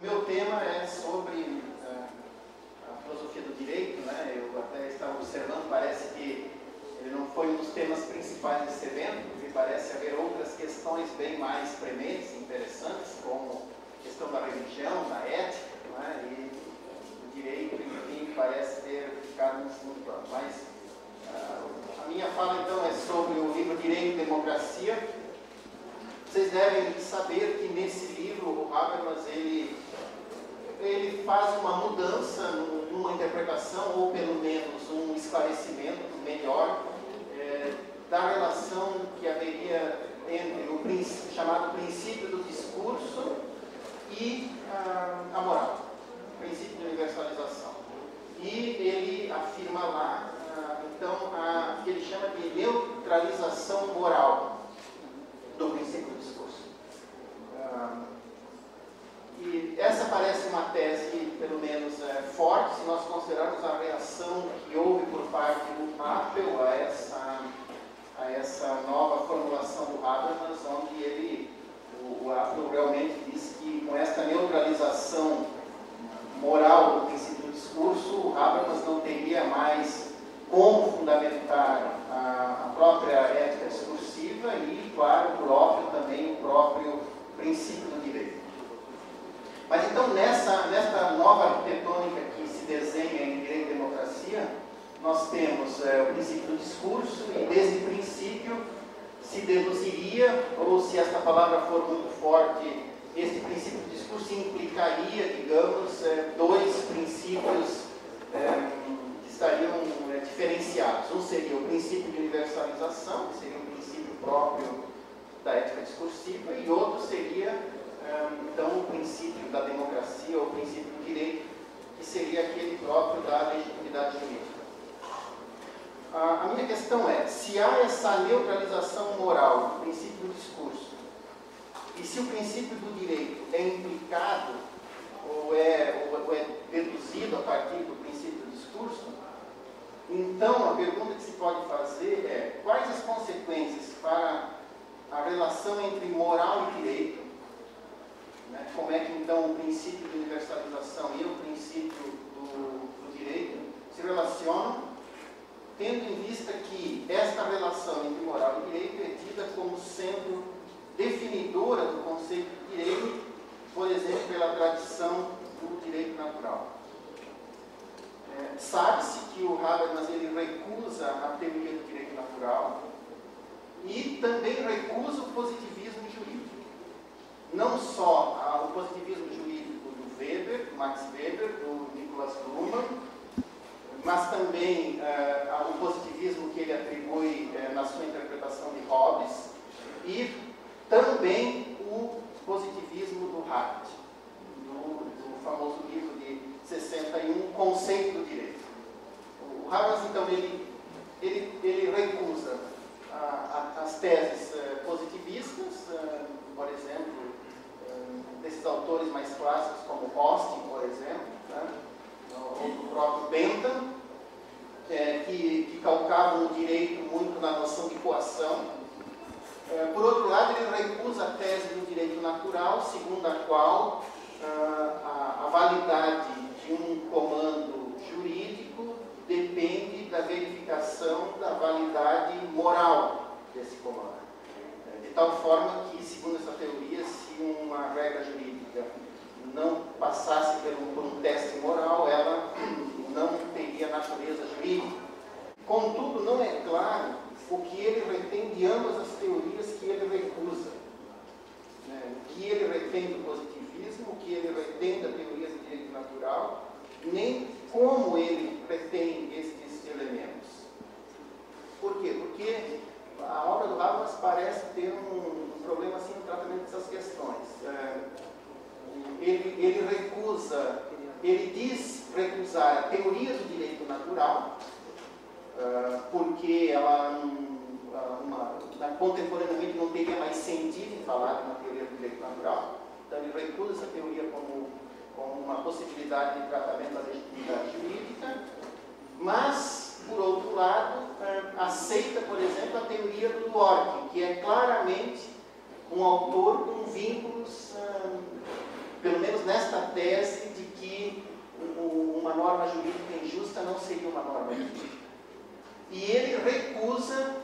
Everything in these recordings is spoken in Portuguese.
Meu tema é sobre a filosofia do direito, né? Eu até estava observando, parece que ele não foi um dos temas principais desse evento, porque parece haver outras questões bem mais prementes, interessantes, como a questão da religião, da ética, né? E o direito, enfim, parece ter ficado no segundo plano. Mas a minha fala, então, é sobre o livro Direito e Democracia. Vocês devem saber que nesse livro o Habermas ele faz uma mudança numa interpretação, ou pelo menos um esclarecimento melhor da relação que haveria entre o chamado princípio do discurso e a moral, o princípio de universalização. E ele afirma lá, então, o que ele chama de neutralização moral do princípio do discurso. E essa parece uma tese, pelo menos, forte, se nós considerarmos a reação que houve por parte do Apple a essa nova formulação do Habermas, onde o Apple realmente diz que com esta neutralização moral do princípio do discurso, o Habermas não teria mais como fundamentar a própria ética discursiva e, claro, também o próprio princípio do direito. Mas então, nesta nova arquitetônica que se desenha em Direito e Democracia, nós temos o princípio do discurso, e desse princípio se deduziria, ou se esta palavra for muito forte, este princípio do discurso implicaria, digamos, dois princípios que estariam diferenciados. Um seria o princípio de universalização, que seria um princípio próprio da ética discursiva, e outro seria, então, o princípio da democracia, ou o princípio do direito, que seria aquele próprio da legitimidade jurídica. A minha questão é, se há essa neutralização moral do princípio do discurso, e se o princípio do direito é implicado, ou é deduzido a partir do princípio do discurso, então a pergunta que se pode fazer é, quais as consequências para a relação entre moral e direito, né? Como é que então o princípio de universalização e o princípio do direito se relacionam, tendo em vista que esta relação entre moral e direito é tida como sendo definidora do conceito de direito, por exemplo, pela tradição do direito natural. Sabe-se que o Habermas ele recusa a teoria do direito natural e também recusa o positivismo jurídico. Não só o positivismo jurídico do Weber, do Max Weber, do Niklas Luhmann, mas também o positivismo que ele atribui na sua interpretação de Hobbes, e também o positivismo do Hart, do famoso livro de 61, Conceito do Direito. O Habermas, então, ele recusa as teses positivistas, por exemplo, desses autores mais clássicos, como Austin, por exemplo, né? Ou do próprio Bentham, que calcavam o direito muito na noção de coação. Por outro lado, ele recusa a tese do direito natural, segundo a qual a validade de um comando jurídico depende da verificação da validade moral desse comando. De tal forma que, segundo essa teoria, se uma regra jurídica não passasse por um teste moral, ela não teria natureza jurídica. Contudo, não é claro o que ele retém de ambas as teorias que ele recusa. O que ele retém do positivismo, o que ele retém da teoria do direito natural, nem como ele retém estes elementos. Por quê? Porque a obra do Habermas parece ter um problema assim no tratamento dessas questões. Ele diz recusar a teoria do direito natural, porque ela contemporaneamente não teria mais sentido em falar de uma teoria do direito natural. Então ele recusa essa teoria como uma possibilidade de tratamento da legitimidade jurídica, mas, por outro lado, aceita, por exemplo, a teoria do Dworkin, que é claramente um autor com vínculos pelo menos nesta tese de que uma norma jurídica injusta não seria uma norma jurídica. E ele recusa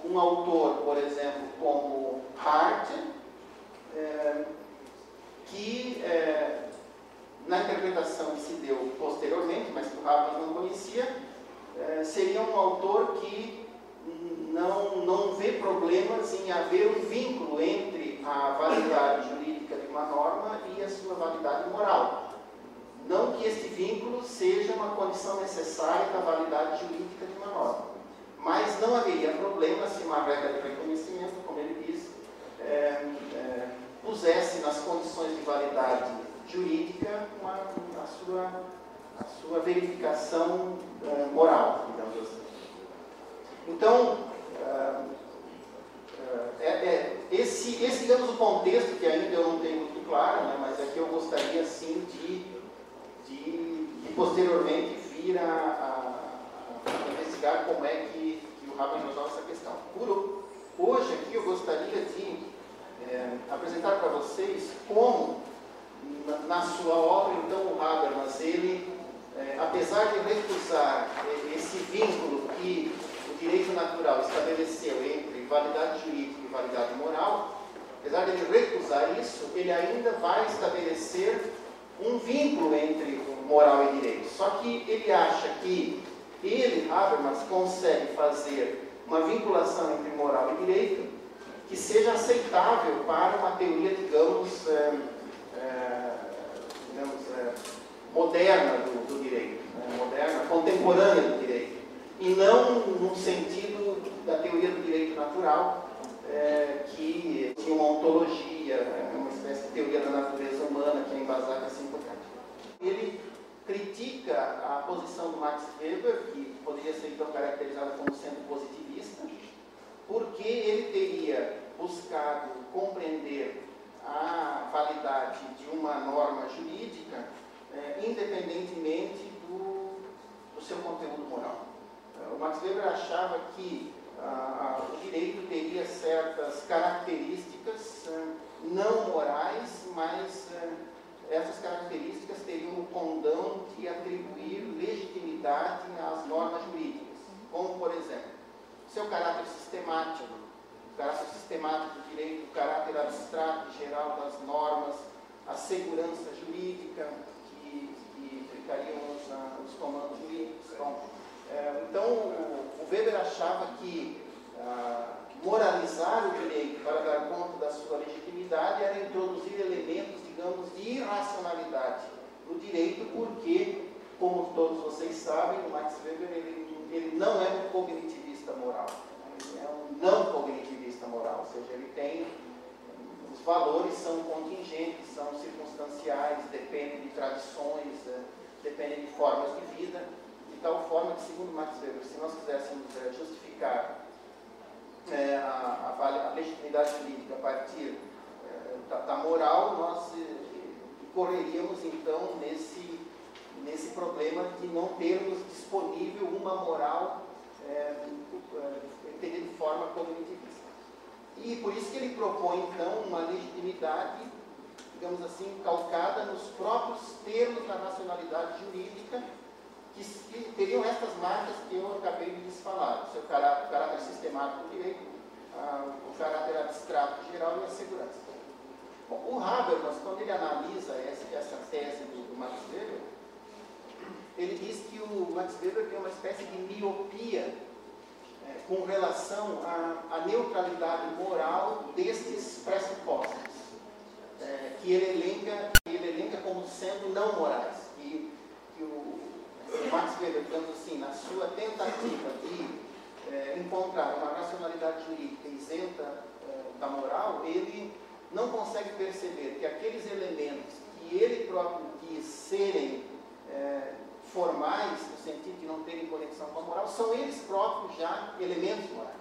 um autor, por exemplo, como Hart, que na interpretação que se deu posteriormente, mas que o Habermas não conhecia, seria um autor que não vê problemas em haver um vínculo entre a validade jurídica de uma norma e a sua validade moral. Não que este vínculo seja uma condição necessária da validade jurídica de uma norma, mas não haveria problema se uma regra de reconhecimento, como ele diz, pusesse nas condições de validade jurídica a sua verificação moral, digamos assim. Então, esse digamos, o contexto que ainda eu não tenho muito claro, né, mas é que eu gostaria, sim, de posteriormente vir a investigar como é que o Habermas resolve essa questão. Hoje aqui eu gostaria de apresentar para vocês como, na sua obra, então, o Habermas, ele, apesar de recusar esse vínculo que o direito natural estabeleceu entre validade jurídica e validade moral, apesar de ele recusar isso, ele ainda vai estabelecer um vínculo entre moral e direito. Só que ele acha que ele, Habermas, consegue fazer uma vinculação entre moral e direito que seja aceitável para uma teoria, digamos, moderna do direito, moderna, contemporânea do direito, e não no sentido da teoria do direito natural, que tinha uma ontologia, uma espécie de teoria da natureza humana que é embasada assim por diante. Ele critica a posição do Max Weber, que poderia ser então caracterizada como sendo positivista, porque ele teria buscado compreender a validade de uma norma jurídica independentemente do seu conteúdo moral. O Max Weber achava que o direito teria certas características não morais, mas essas características teriam o condão de atribuir legitimidade às normas jurídicas, como, por exemplo, seu caráter sistemático, do direito, o caráter abstrato e geral das normas, a segurança jurídica que implicariam os comandos jurídicos. Então, o Weber achava que moralizar o direito para dar conta da sua legitimidade era introduzir elementos, digamos, de irracionalidade no direito, porque, como todos vocês sabem, o Max Weber ele não é um cognitivista moral, ele é um não cognitivista moral, ou seja, ele tem, os valores são contingentes, são circunstanciais, dependem de tradições, dependem de formas de vida, de tal forma que, segundo Max Weber, se nós quiséssemos justificar a legitimidade jurídica a partir da moral, nós correríamos então nesse problema de não termos disponível uma moral entendida de forma cognitivista. E por isso que ele propõe então uma legitimidade, digamos assim, calcada nos próprios termos da racionalidade jurídica, que teriam estas marcas que eu acabei de lhes falar: o seu caráter sistemático do direito, o caráter abstrato geral e a segurança. Bom, o Habermas, quando ele analisa essa tese do Max Weber, ele diz que o Max Weber tem uma espécie de miopia com relação à neutralidade moral destes pressupostos, que ele elenca como sendo não morais. Que o Max Weber, digamos assim, na sua tentativa de encontrar uma racionalidade jurídica isenta da moral, ele não consegue perceber que aqueles elementos que ele próprio quis serem formais, no sentido de não terem conexão com a moral, são eles próprios já elementos morais.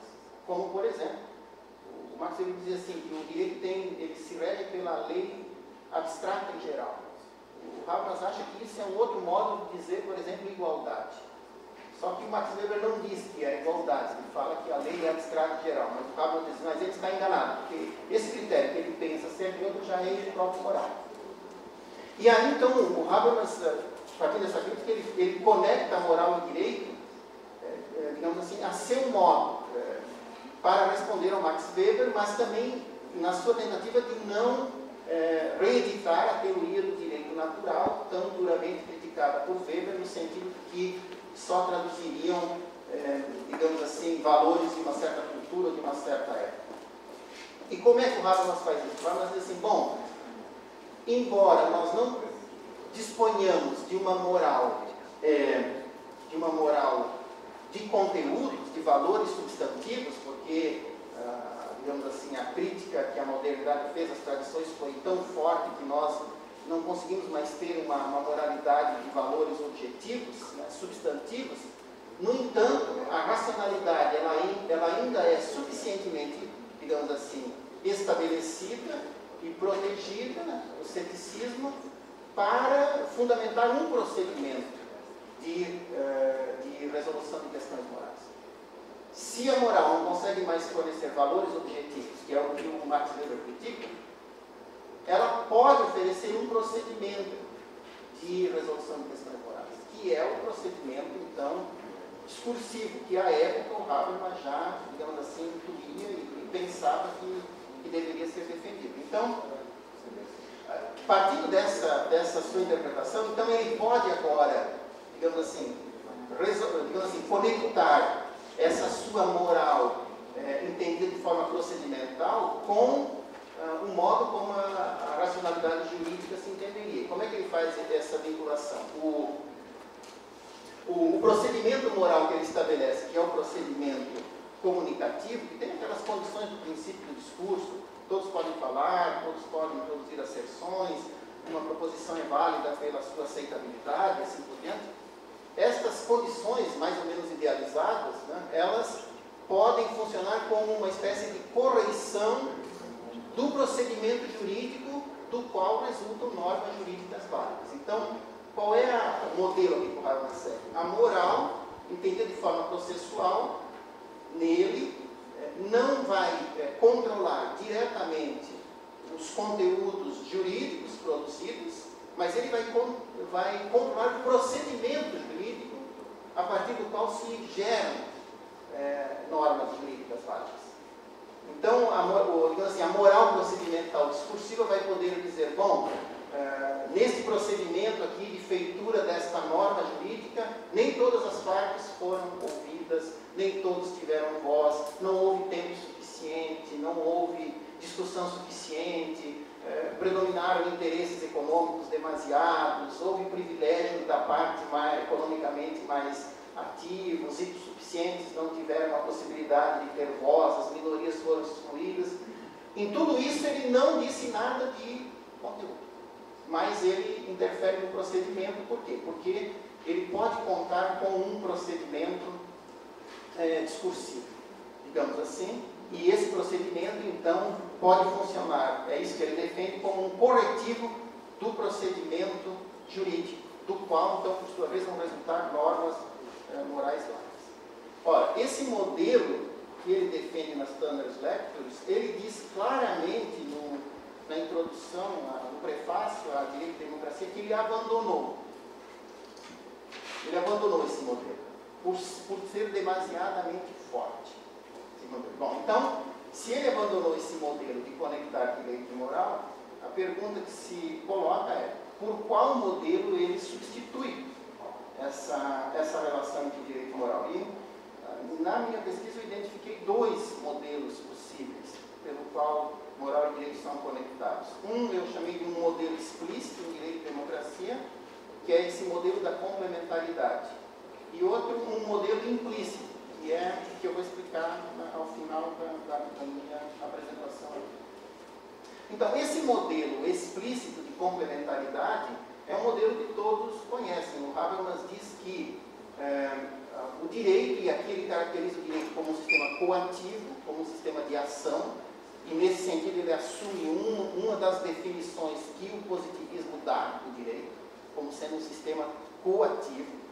Como, por exemplo, o Max Weber diz assim, que o direito ele se rege pela lei abstrata em geral. O Habermas acha que isso é um outro modo de dizer, por exemplo, igualdade. Só que o Max Weber não diz que é igualdade, ele fala que a lei é abstrata em geral, mas o Habermas diz, mas ele está enganado, porque esse critério que ele pensa ser neutro já é ele próprio moral. E aí, então, o Habermas, a partir dessa crítica, ele conecta a moral e o direito, digamos assim, a seu modo, para responder ao Max Weber, mas também na sua tentativa de não reeditar a teoria do direito natural, tão duramente criticada por Weber, no sentido de que só traduziriam, digamos assim, valores de uma certa cultura, de uma certa época. E como é que o Habermas faz isso? O Habermas diz assim, bom, embora nós não disponhamos de uma moral de conteúdos, de valores substantivos, porque, digamos assim, a crítica que a modernidade fez às tradições foi tão forte que nós não conseguimos mais ter uma moralidade de valores objetivos, né, substantivos. No entanto, a racionalidade ela ainda é suficientemente, digamos assim, estabelecida e protegida, né, o ceticismo, para fundamentar um procedimento de resolução de questões morais. Se a moral não consegue mais fornecer valores objetivos, que é o que o Max Weber critica, ela pode oferecer um procedimento de resolução de questões morais, que é o procedimento, então, discursivo, que à época o Habermas já, digamos assim, intuía e pensava que deveria ser defendido. Então, partindo dessa sua interpretação, então ele pode agora, digamos assim, conectar essa sua moral entendida de forma procedimental com o modo como a racionalidade jurídica se entenderia. Como é que ele faz essa vinculação? O procedimento moral que ele estabelece, que é o procedimento comunicativo, que tem aquelas condições do princípio do discurso, todos podem falar, todos podem introduzir asserções, uma proposição é válida pela sua aceitabilidade, e assim por diante. Estas condições, mais ou menos idealizadas, né, elas podem funcionar como uma espécie de correção do procedimento jurídico do qual resultam normas jurídicas válidas. Então, qual é o modelo que o Habermas segue? A moral, entendida de forma processual, nele, não vai controlar diretamente os conteúdos jurídicos produzidos, mas ele vai controlar o procedimento jurídico a partir do qual se geram normas jurídicas válidas. Então, a moral procedimental discursiva vai poder dizer, bom, nesse procedimento aqui de feitura desta norma jurídica, nem todas as partes foram ouvidas, nem todos tiveram voz, não houve tempo suficiente, não houve discussão suficiente, predominaram interesses econômicos demasiados, houve privilégio da parte economicamente mais ativos, e suficientes não tiveram a possibilidade de ter voz, as minorias foram excluídas. Em tudo isso ele não disse nada de conteúdo, mas ele interfere no procedimento. Por quê? Porque ele pode contar com um procedimento discursivo, digamos assim, e esse procedimento, então, pode funcionar, é isso que ele defende, como um corretivo do procedimento jurídico, do qual, então, por sua vez, vão resultar normas morais válidas. Ora, esse modelo que ele defende nas Standard Lectures, ele diz claramente na introdução, no prefácio à Direito e Democracia, que ele abandonou. Ele abandonou esse modelo, por ser demasiadamente forte. Bom, então, se ele abandonou esse modelo de conectar direito e moral, a pergunta que se coloca é, por qual modelo ele substitui essa relação entre direito e moral? E, na minha pesquisa, eu identifiquei dois modelos possíveis, pelo qual moral e direito são conectados. Um eu chamei de um modelo explícito em direito e democracia, que é esse modelo da complementaridade. E outro, um modelo implícito, que é o que eu vou explicar ao final da minha apresentação. Então, esse modelo explícito de complementaridade é um modelo que todos conhecem. O Habermas diz que o direito, e aqui ele caracteriza o direito como um sistema coativo, como um sistema de ação, e nesse sentido ele assume uma das definições que o positivismo dá do direito, como sendo um sistema coativo.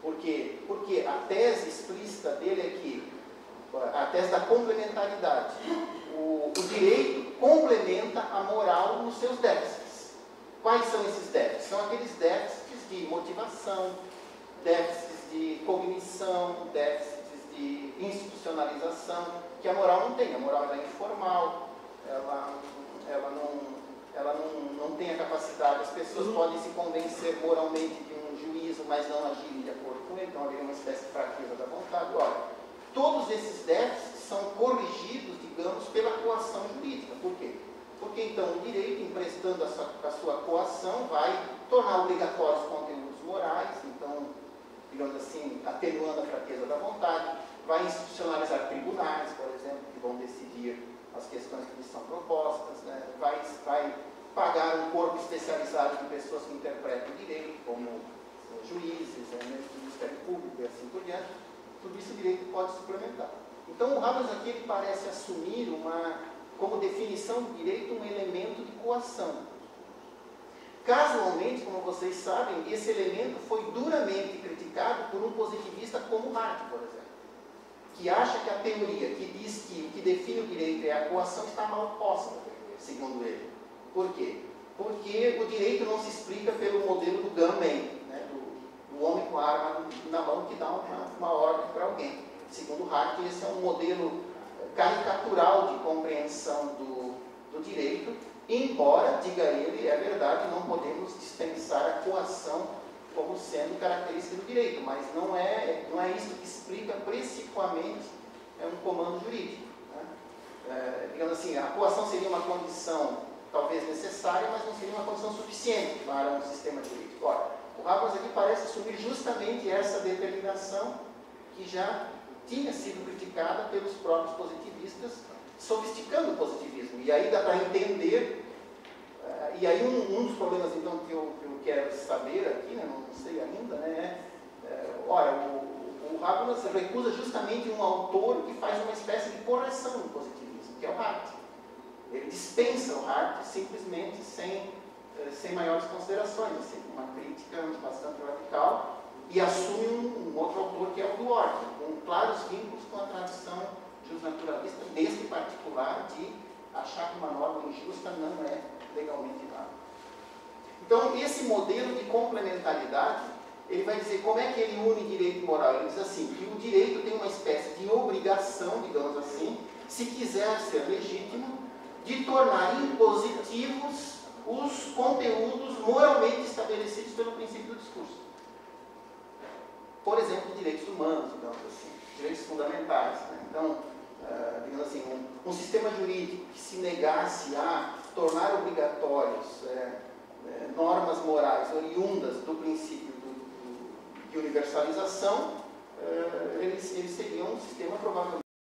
Por quê? Porque a tese explícita dele é que, a tese da complementaridade, o direito complementa a moral nos seus déficits. Quais são esses déficits? São aqueles déficits de motivação, déficits de cognição, déficits de institucionalização, que a moral não tem. A moral é informal, ela não tem a capacidade, as pessoas podem se convencer moralmente de um juízo, mas não agirem de acordo com ele, então haveria uma espécie de fraqueza da vontade. Olha, todos esses déficits são corrigidos, digamos, pela coação jurídica. Por quê? Porque então o direito, emprestando a sua coação, vai tornar obrigatórios conteúdos morais, então, digamos assim, atenuando a fraqueza da vontade, vai institucionalizar tribunais, por exemplo, que vão decidir as questões que lhes são propostas, né? Vai pagar um corpo especializado de pessoas que interpretam o direito, como juízes, Ministério Público e assim por diante. Tudo isso o direito pode suplementar. Então, o Habermas aqui ele parece assumir como definição do direito um elemento de coação. Casualmente, como vocês sabem, esse elemento foi duramente criticado por um positivista como Hart, por exemplo, que acha que a teoria que diz que o que define o direito é a coação está mal posta, segundo ele. Por quê? Porque o direito não se explica pelo modelo do gunman, né, do homem com a arma na mão que dá uma ordem para alguém. Segundo Hart, esse é um modelo caricatural de compreensão do direito, embora, diga ele, é verdade, não podemos dispensar a coação como sendo característica do direito, mas não é isso que explica principalmente um comando jurídico. Né? Digamos assim, a coação seria uma condição talvez necessária, mas não seria uma condição suficiente para um sistema jurídico. Ora, o Habermas aqui parece assumir justamente essa determinação que já tinha sido criticada pelos próprios positivistas, sofisticando o positivismo. E aí dá para entender, e aí um dos problemas então que eu quero saber aqui, né, não sei ainda, né, olha, o Habermas recusa justamente um autor que faz uma espécie de correção do positivismo, que é o Hart. Ele dispensa o Hart simplesmente sem maiores considerações, assim, uma crítica bastante radical, e assume um outro autor que é o Dworkin, com claros vínculos com a tradição justnaturalista, nesse particular de achar que uma norma injusta não é legalmente válida. Então, esse modelo de complementaridade, ele vai dizer como é que ele une direito e moral. Ele diz assim, que o direito tem uma espécie de obrigação, digamos assim, se quiser ser legítimo, de tornar impositivos os conteúdos moralmente estabelecidos pelo princípio do discurso. Por exemplo, direitos humanos, digamos assim, direitos fundamentais. Né? Então, digamos assim, um sistema jurídico que se negasse a tornar obrigatórios normas morais oriundas do princípio de universalização, eles seriam um sistema provavelmente